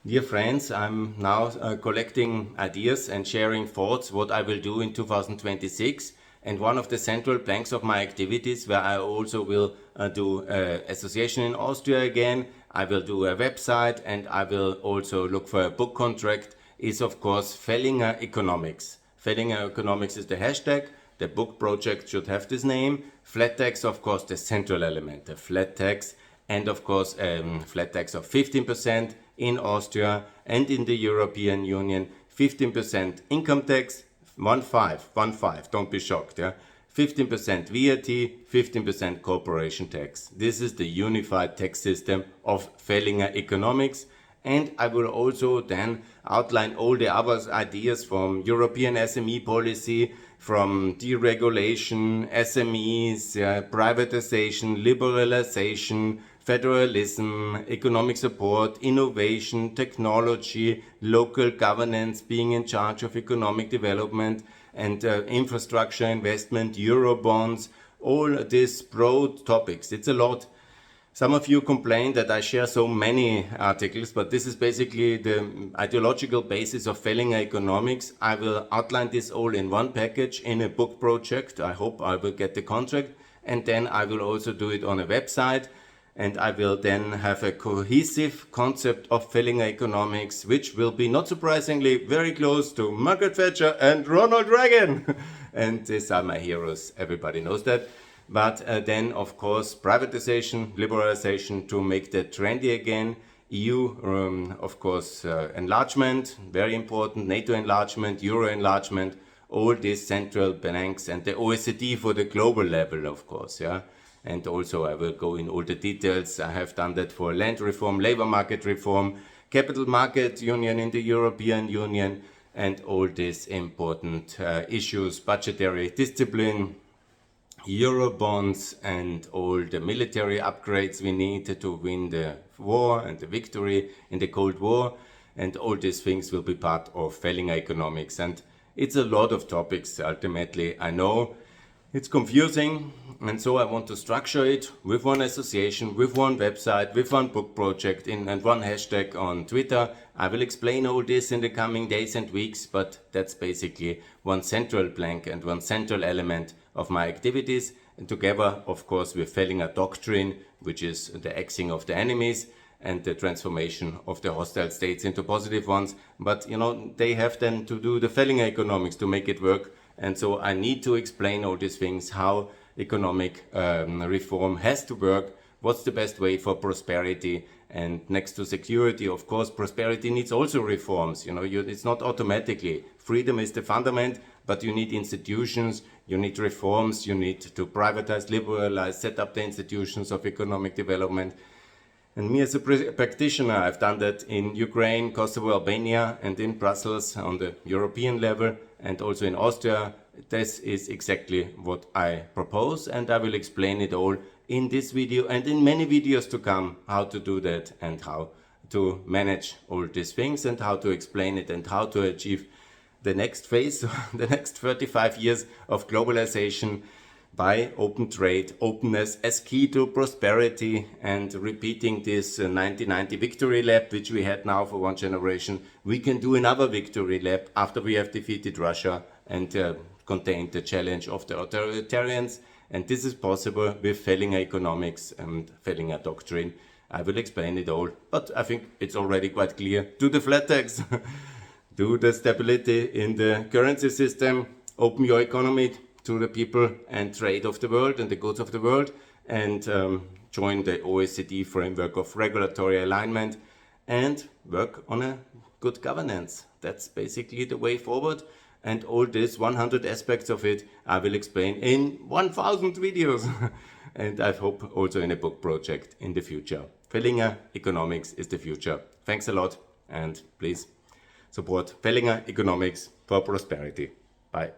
Dear friends, I'm now collecting ideas and sharing thoughts what I will do in 2026, and one of the central planks of my activities where I also will do association in Austria again, I will do a website, and I will also look for a book contract is of course Fehlinger Economics. Fehlinger Economics is the hashtag. The book project should have this name. Flat tax, of course, the central element, the flat tax, and of course flat tax of 15% in Austria and in the European Union, 15% income tax, 15, don't be shocked, yeah? 15% VAT, 15% corporation tax. This is the unified tax system of Fehlinger Economics. And I will also then outline all the other ideas from European SME policy, from deregulation, SMEs, privatization, liberalization, federalism, economic support, innovation, technology, local governance, being in charge of economic development and infrastructure investment, Eurobonds, all these broad topics. It's a lot. Some of you complain that I share so many articles, but this is basically the ideological basis of Fehlinger Economics. I will outline this all in one package in a book project. I hope I will get the contract, and then I will also do it on a website, and I will then have a cohesive concept of Fehlinger Economics, which will be, not surprisingly, very close to Margaret Thatcher and Ronald Reagan. And these are my heroes, everybody knows that. But then, of course, privatization, liberalization to make that trendy again. EU, of course, enlargement, very important, NATO enlargement, Euro enlargement, all these central banks, and the OECD for the global level, of course, yeah. And also I will go in all the details. I have done that for land reform, labor market reform, capital market union in the European Union, and all these important issues, budgetary discipline, Eurobonds, and all the military upgrades we need to win the war and the victory in the Cold War. And all these things will be part of Fehlinger Economics. And it's a lot of topics, ultimately. I know it's confusing, and so I want to structure it with one association, with one website, with one book project and one hashtag on Twitter. I will explain all this in the coming days and weeks, but that's basically one central plank and one central element of my activities, and together, of course, with Fehlinger Doctrine, which is the axing of the enemies and the transformation of the hostile states into positive ones. But, you know, they have then to do the Fehlinger Economics to make it work. And so I need to explain all these things, how economic reform has to work, what's the best way for prosperity. And next to security, of course, prosperity needs also reforms. You know, it's not automatically. Freedom is the fundament, but you need institutions, you need reforms, you need to privatize, liberalize, set up the institutions of economic development. And me as a practitioner, I've done that in Ukraine, Kosovo, Albania, and in Brussels on the European level, and also in Austria. This is exactly what I propose, and I will explain it all in this video and in many videos to come, how to do that and how to manage all these things and how to explain it and how to achieve the next phase, the next 35 years of globalization by open trade, openness as key to prosperity, and repeating this 1990 victory lap, which we had now for one generation. We can do another victory lap after we have defeated Russia and contained the challenge of the authoritarians. And this is possible with Fehlinger Economics and Fehlinger Doctrine. I will explain it all, but I think it's already quite clear. Do the flat tax, do the stability in the currency system, open your economy to the people and trade of the world and the goods of the world, and join the OECD framework of regulatory alignment and work on a good governance. That's basically the way forward. And all these 100 aspects of it I will explain in 1000 videos. And I hope also in a book project in the future. Fehlinger Economics is the future. Thanks a lot, and please support Fehlinger Economics for prosperity. Bye.